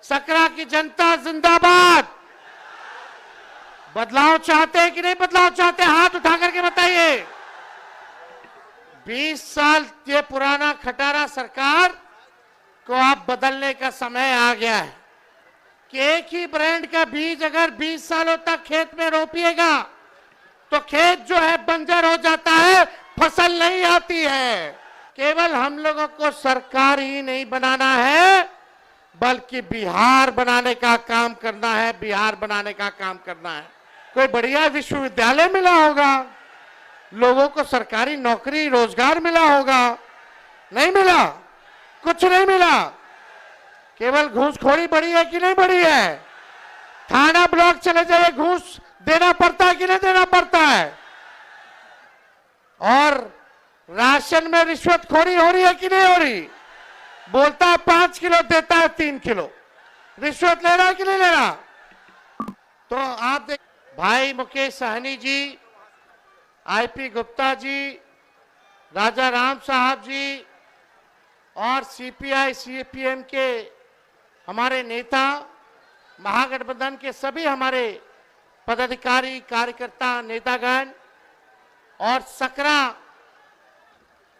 सकरा की जनता जिंदाबाद। बदलाव चाहते हैं कि नहीं बदलाव चाहते? हाथ उठा करके बताइए। 20 साल ये पुराना खटारा सरकार को अब बदलने का समय आ गया है कि एक ही ब्रांड का बीज अगर 20 सालों तक खेत में रोपिएगा तो खेत जो है बंजर हो जाता है, फसल नहीं आती है। केवल हम लोगों को सरकार ही नहीं बनाना है बल्कि बिहार बनाने का काम करना है, बिहार बनाने का काम करना है। कोई बढ़िया विश्वविद्यालय मिला होगा, लोगों को सरकारी नौकरी रोजगार मिला होगा, नहीं मिला, कुछ नहीं मिला। केवल घूसखोरी बढ़ी है कि नहीं बढ़ी है? थाना ब्लॉक चले जाइए, घूस देना पड़ता है कि नहीं देना पड़ता है? और राशन में रिश्वतखोरी हो रही है कि नहीं हो रही? बोलता है 5 किलो, देता है 3 किलो। रिश्वत ले रहा है कि नहीं ले रहा? तो आप देख, भाई मुकेश सहनी जी, आईपी गुप्ता जी, राजा राम साहब जी और सीपीआई सीपीएम के हमारे नेता, महागठबंधन के सभी हमारे पदाधिकारी, कार्यकर्ता, नेतागण और सकरा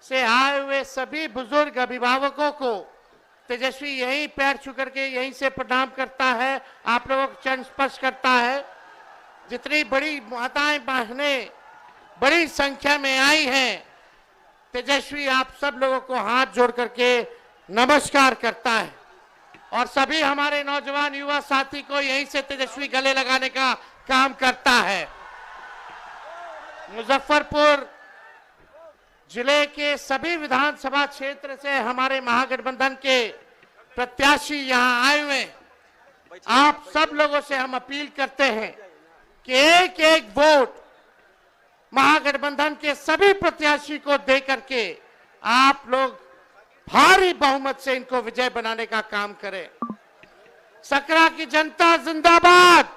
से आए हुए सभी बुजुर्ग अभिभावकों को तेजस्वी यहीं पैर छू करके यहीं से प्रणाम करता है, आप लोगों को चरण स्पर्श करता है। जितनी बड़ी माताएं बहनें बड़ी संख्या में आई हैं, तेजस्वी आप सब लोगों को हाथ जोड़ करके नमस्कार करता है और सभी हमारे नौजवान युवा साथी को यहीं से तेजस्वी गले लगाने का काम करता है। मुजफ्फरपुर जिले के सभी विधानसभा क्षेत्र से हमारे महागठबंधन के प्रत्याशी यहां आए हुए। आप सब लोगों से हम अपील करते हैं कि एक एक वोट महागठबंधन के सभी प्रत्याशी को दे करके आप लोग भारी बहुमत से इनको विजय बनाने का काम करें। सकरा की जनता जिंदाबाद।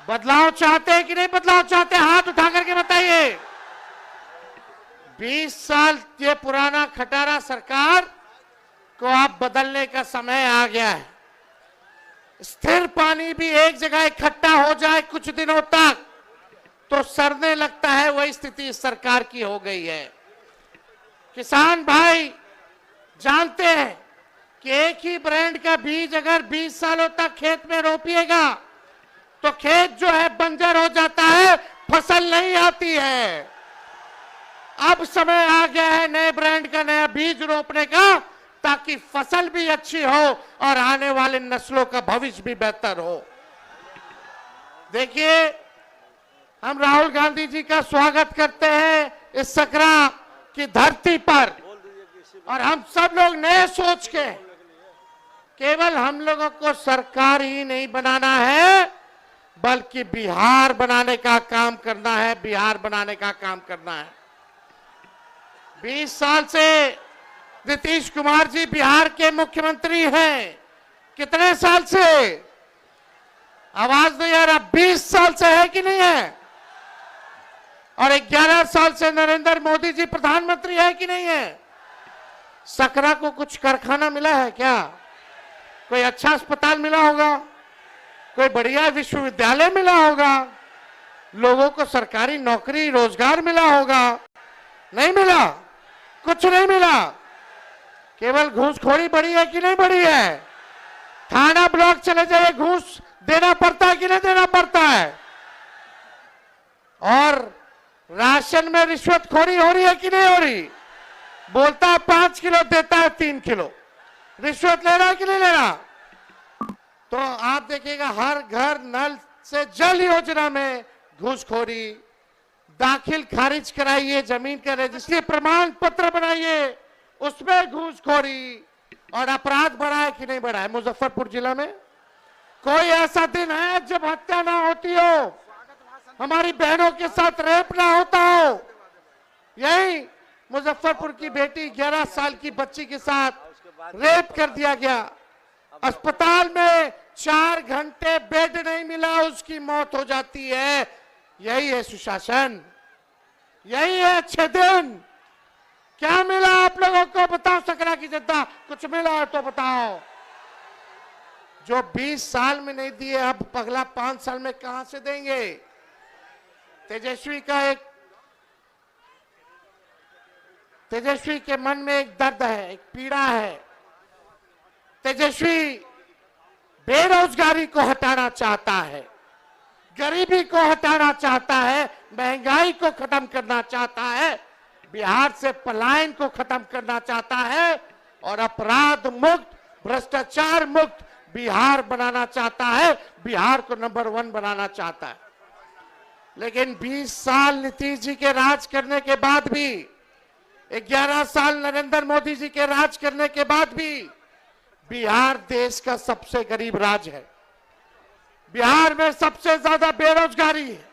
बदलाव चाहते हैं कि नहीं बदलाव चाहते? हाथ उठा करके बताइए। 20 साल ये पुराना खटारा सरकार को अब बदलने का समय आ गया है। स्थिर पानी भी एक जगह इकट्ठा हो जाए कुछ दिनों तक तो सड़ने लगता है, वही स्थिति इस सरकार की हो गई है। किसान भाई जानते हैं कि एक ही ब्रांड का बीज अगर 20 सालों तक खेत में रोपिएगा तो खेत जो है बंजर हो जाता है, फसल नहीं आती है। अब समय आ गया है नए ब्रांड का नया बीज रोपने का, ताकि फसल भी अच्छी हो और आने वाले नस्लों का भविष्य भी बेहतर हो। देखिए, हम राहुल गांधी जी का स्वागत करते हैं इस सकरा की धरती पर और हम सब लोग नए सोच के, केवल हम लोगों को सरकार ही नहीं बनाना है बल्कि बिहार बनाने का काम करना है, बिहार बनाने का काम करना है। 20 साल से नीतीश कुमार जी बिहार के मुख्यमंत्री हैं। कितने साल से? आवाज नहीं आ रहा। 20 साल से है कि नहीं है? और 11 साल से नरेंद्र मोदी जी प्रधानमंत्री है कि नहीं है? सकरा को कुछ कारखाना मिला है क्या? कोई अच्छा अस्पताल मिला होगा? कोई बढ़िया विश्वविद्यालय मिला होगा? लोगों को सरकारी नौकरी रोजगार मिला होगा? नहीं मिला, कुछ नहीं मिला। केवल घूसखोरी बढ़ी है कि नहीं बढ़ी है? थाना ब्लॉक चले जाइए, घूस देना पड़ता है कि नहीं देना पड़ता है? और राशन में रिश्वतखोरी हो रही है कि नहीं हो रही? बोलता है 5 किलो, देता है 3 किलो। रिश्वत ले रहा है कि नहीं ले रहा? तो आप देखिएगा, हर घर नल से जल योजना में घूसखोरी, दाखिल खारिज कराइए, जमीन का रजिस्ट्री प्रमाण पत्र बनाइए, उसमें घूसखोरी और अपराध बढ़ा है कि नहीं बढ़ा है? मुजफ्फरपुर जिला में कोई ऐसा दिन है जब हत्या ना होती हो, हमारी बहनों के साथ रेप ना होता हो? यही मुजफ्फरपुर की बेटी 11 साल की बच्ची के साथ रेप कर दिया गया। अस्पताल में 4 घंटे बेड नहीं मिला, उसकी मौत हो जाती है। यही है सुशासन, यही है अच्छे दिन। क्या मिला आप लोगों को? बताओ सकरा की जनता, कुछ मिला है तो बताओ। जो 20 साल में नहीं दिए अब अगला 5 साल में कहां से देंगे? तेजस्वी के मन में एक दर्द है, एक पीड़ा है। तेजस्वी बेरोजगारी को हटाना चाहता है, गरीबी को हटाना चाहता है, महंगाई को खत्म करना चाहता है, बिहार से पलायन को खत्म करना चाहता है और अपराध मुक्त, भ्रष्टाचार मुक्त बिहार बनाना चाहता है, बिहार को नंबर 1 बनाना चाहता है। लेकिन 20 साल नीतीश जी के राज करने के बाद भी, 11 साल नरेंद्र मोदी जी के राज करने के बाद भी बिहार देश का सबसे गरीब राज्य है। बिहार में सबसे ज्यादा बेरोजगारी है,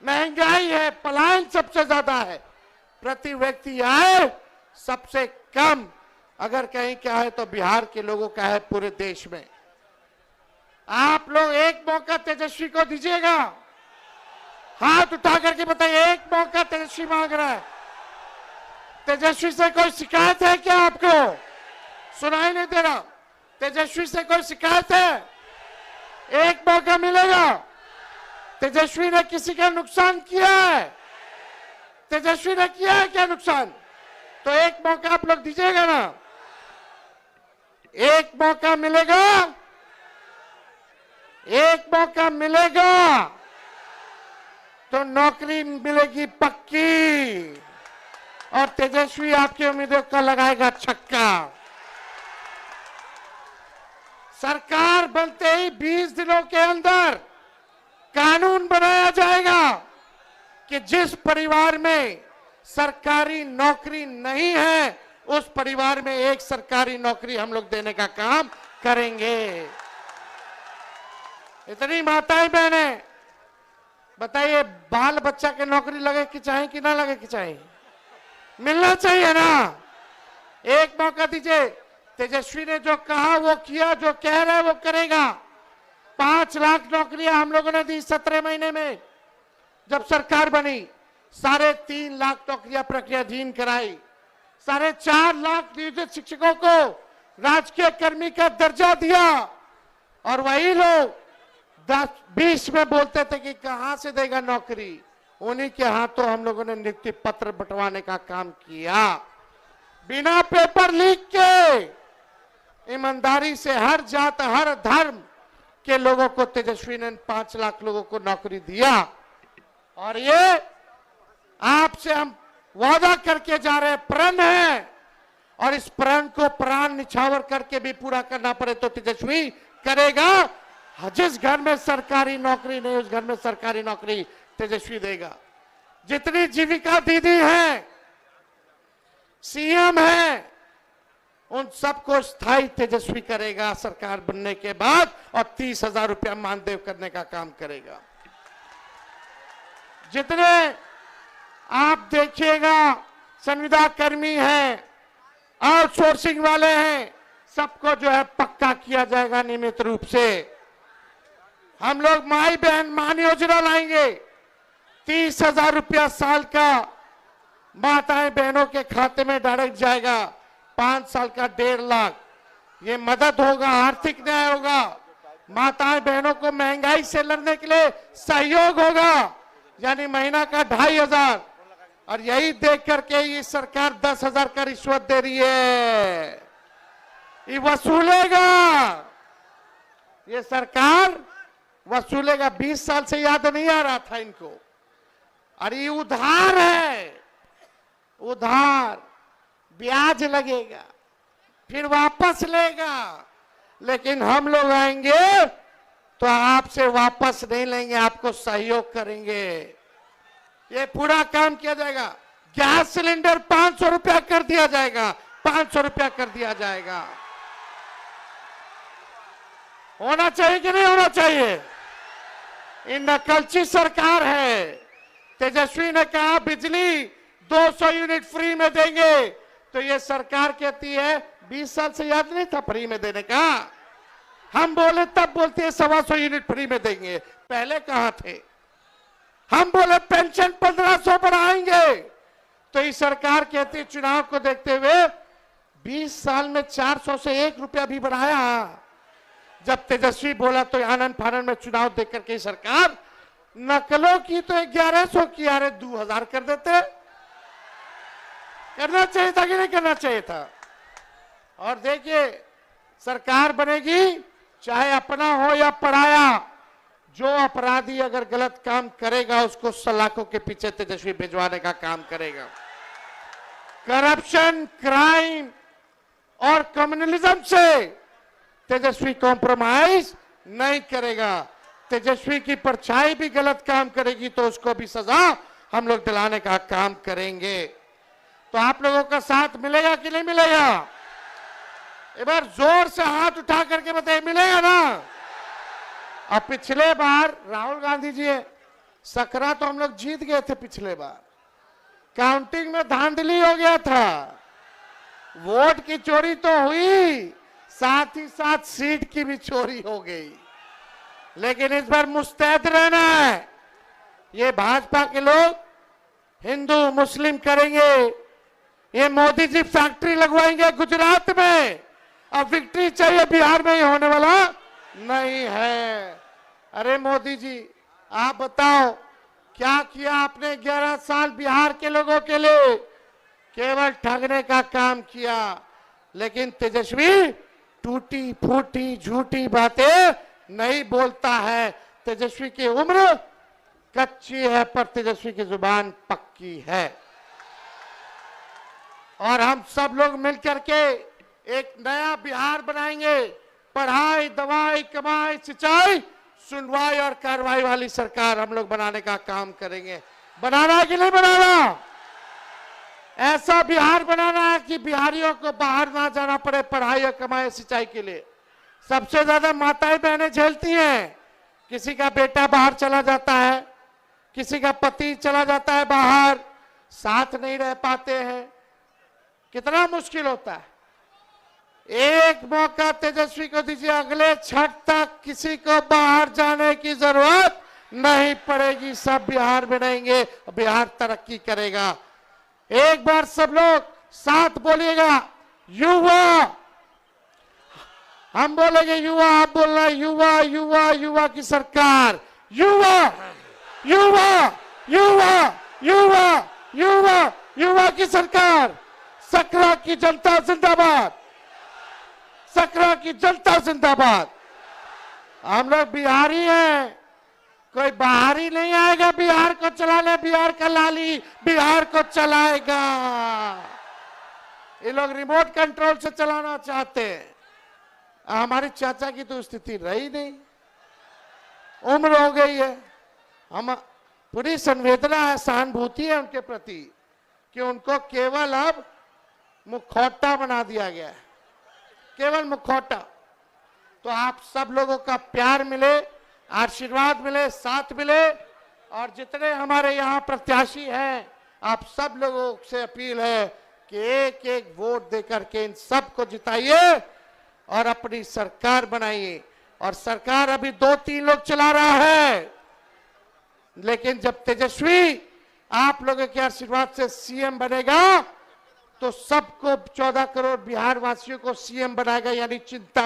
महंगाई है, पलायन सबसे ज्यादा है, प्रति व्यक्ति आय सबसे कम अगर कहीं क्या है तो बिहार के लोगों का है पूरे देश में। आप लोग एक मौका तेजस्वी को दीजिएगा? हाथ उठा करके बताइए, एक मौका तेजस्वी मांग रहा है। तेजस्वी से कोई शिकायत है क्या? आपको सुनाई नहीं दे रहा? तेजस्वी से कोई शिकायत है? एक मौका मिलेगा। तेजस्वी ने किसी का नुकसान किया है? तेजस्वी ने किया है क्या नुकसान? तो एक मौका आप लोग दीजिएगा ना? एक मौका मिलेगा, एक मौका मिलेगा तो नौकरी मिलेगी पक्की और तेजस्वी आपकी उम्मीदों का लगाएगा छक्का। सरकार बनते ही 20 दिनों के अंदर कानून बनाया जाएगा कि जिस परिवार में सरकारी नौकरी नहीं है उस परिवार में एक सरकारी नौकरी हम लोग देने का काम करेंगे। इतनी माताएं बहनें बताइए, बाल बच्चा के नौकरी लगे कि चाहे कि ना लगे कि चाहे? मिलना चाहिए ना? एक मौका दीजिए। तेजस्वी ने जो कहा वो किया, जो कह रहा है वो करेगा। 5 लाख नौकरियां हम लोगों ने दी 17 महीने में जब सरकार बनी। 3.5 लाख नौकरियां प्रक्रियाधीन कराई। 4.5 लाख नियोजित शिक्षकों को राजकीय कर्मी का दर्जा दिया और वही लोग 10-20 में बोलते थे कि कहां से देगा नौकरी, उन्हीं के हाथों हम लोगों ने नियुक्ति पत्र बंटवाने का काम किया। बिना पेपर लीक के ईमानदारी से हर जात हर धर्म के लोगों को तेजस्वी ने 5 लाख लोगों को नौकरी दिया। और ये आपसे हम वादा करके जा रहे हैं, प्रण है और इस प्रण को प्राण निछावर करके भी पूरा करना पड़े तो तेजस्वी करेगा। जिस घर में सरकारी नौकरी नहीं उस घर में सरकारी नौकरी तेजस्वी देगा। जितनी जीविका दीदी हैं, सीएम हैं, उन सबको स्थायी तेजस्वी करेगा सरकार बनने के बाद और 30,000 रुपया मानदेय करने का काम करेगा। जितने आप देखिएगा संविदा कर्मी हैं, आउटसोर्सिंग वाले हैं, सबको जो है पक्का किया जाएगा नियमित रूप से। हम लोग माई बहन मान योजना लाएंगे। 30,000 रुपया साल का माताएं बहनों के खाते में डायरेक्ट जाएगा। 5 साल का 1.5 लाख। ये मदद होगा, आर्थिक न्याय होगा, माताएं बहनों को महंगाई से लड़ने के लिए सहयोग होगा, यानी महीना का 2,500। और यही देख करके ये सरकार 10,000 का रिश्वत दे रही है, ये वसूलेगा, ये सरकार वसूलेगा। 20 साल से याद नहीं आ रहा था इनको। और ये उधार है, उधार, ब्याज लगेगा, फिर वापस लेगा। लेकिन हम लोग आएंगे तो आपसे वापस नहीं लेंगे, आपको सहयोग करेंगे। ये पूरा काम किया जाएगा। गैस सिलेंडर 500 रुपया कर दिया जाएगा, 500 रुपया कर दिया जाएगा। होना चाहिए कि नहीं होना चाहिए? ये नकलची सरकार है। तेजस्वी ने कहा बिजली 200 यूनिट फ्री में देंगे, तो ये सरकार कहती है 20 साल से याद नहीं था फ्री में देने का? हम बोले तब बोलते हैं 125 यूनिट फ्री में देंगे, पहले कहां थे? हम बोले पेंशन 1500 बढ़ाएंगे, तो ये सरकार कहती है चुनाव को देखते हुए 20 साल में 400 से 1 रुपया भी बढ़ाया। जब तेजस्वी बोला तो आनंद फानंद में चुनाव देकर के सरकार नकलों की तो 1100 की, अरे 2000 कर देते। करना चाहिए था कि नहीं करना चाहिए था। और देखिए सरकार बनेगी, चाहे अपना हो या पराया, जो अपराधी अगर गलत काम करेगा उसको सलाखों के पीछे तेजस्वी भिजवाने का काम करेगा। करप्शन, क्राइम और कम्युनलिज्म से तेजस्वी कॉम्प्रोमाइज नहीं करेगा। तेजस्वी की परछाई भी गलत काम करेगी तो उसको भी सजा हम लोग दिलाने का काम करेंगे। तो आप लोगों का साथ मिलेगा कि नहीं मिलेगा? एक बार जोर से हाथ उठा करके बताइए, मिलेगा ना? अब पिछले बार राहुल गांधी जी सकरा तो हम लोग जीत गए थे, पिछले बार काउंटिंग में धांधली हो गया था, वोट की चोरी तो हुई, साथ ही साथ सीट की भी चोरी हो गई। लेकिन इस बार मुस्तैद रहना है। ये भाजपा के लोग हिंदू मुस्लिम करेंगे, ये मोदी जी फैक्ट्री लगवाएंगे गुजरात में, अब विक्ट्री चाहिए बिहार में ही होने वाला नहीं है। अरे मोदी जी आप बताओ क्या किया आपने 11 साल बिहार के लोगों के लिए? केवल ठगने का काम किया। लेकिन तेजस्वी टूटी फूटी झूठी बातें नहीं बोलता है। तेजस्वी की उम्र कच्ची है पर तेजस्वी की जुबान पक्की है। और हम सब लोग मिलकर के एक नया बिहार बनाएंगे। पढ़ाई, दवाई, कमाई, सिंचाई, सुनवाई और कार्रवाई वाली सरकार हम लोग बनाने का काम करेंगे। बनाना है कि नहीं बनाना? ऐसा बिहार बनाना है कि बिहारियों को बाहर ना जाना पड़े पढ़ाई और कमाई सिंचाई के लिए। सबसे ज्यादा माताएं बहनें झेलती हैं। किसी का बेटा बाहर चला जाता है, किसी का पति चला जाता है बाहर, साथ नहीं रह पाते हैं, कितना मुश्किल होता है। एक मौका तेजस्वी को दीजिए, अगले छठ तक किसी को बाहर जाने की जरूरत नहीं पड़ेगी। सब बिहार बनाएंगे, बिहार तरक्की करेगा। एक बार सब लोग साथ बोलिएगा, युवा। हम बोलेंगे युवा, आप बोलना युवा युवा युवा की सरकार। युवा युवा युवा युवा युवा युवा की सरकार। सकरा की जनता जिंदाबाद, सकरा की जनता जिंदाबाद। हम लोग बिहारी हैं, कोई बाहरी नहीं आएगा बिहार को चलाने। बिहार का लाली बिहार को चलाएगा। ये लोग रिमोट कंट्रोल से चलाना चाहते हैं। हमारी चाचा की तो स्थिति रही नहीं, उम्र हो गई है। हम पूरी संवेदना है, सहानुभूति है उनके प्रति कि उनको केवल अब मुखौटा बना दिया गया है, केवल मुखौटा। तो आप सब लोगों का प्यार मिले, आशीर्वाद मिले, साथ मिले। और जितने हमारे यहाँ प्रत्याशी हैं, आप सब लोगों से अपील है कि एक एक वोट देकर के इन सबको जिताइए और अपनी सरकार बनाइए। और सरकार अभी 2-3 लोग चला रहा है, लेकिन जब तेजस्वी आप लोगों के आशीर्वाद से सीएम बनेगा तो सबको 14 करोड़ बिहार वासियों को सीएम बनाएगा, यानी चिंता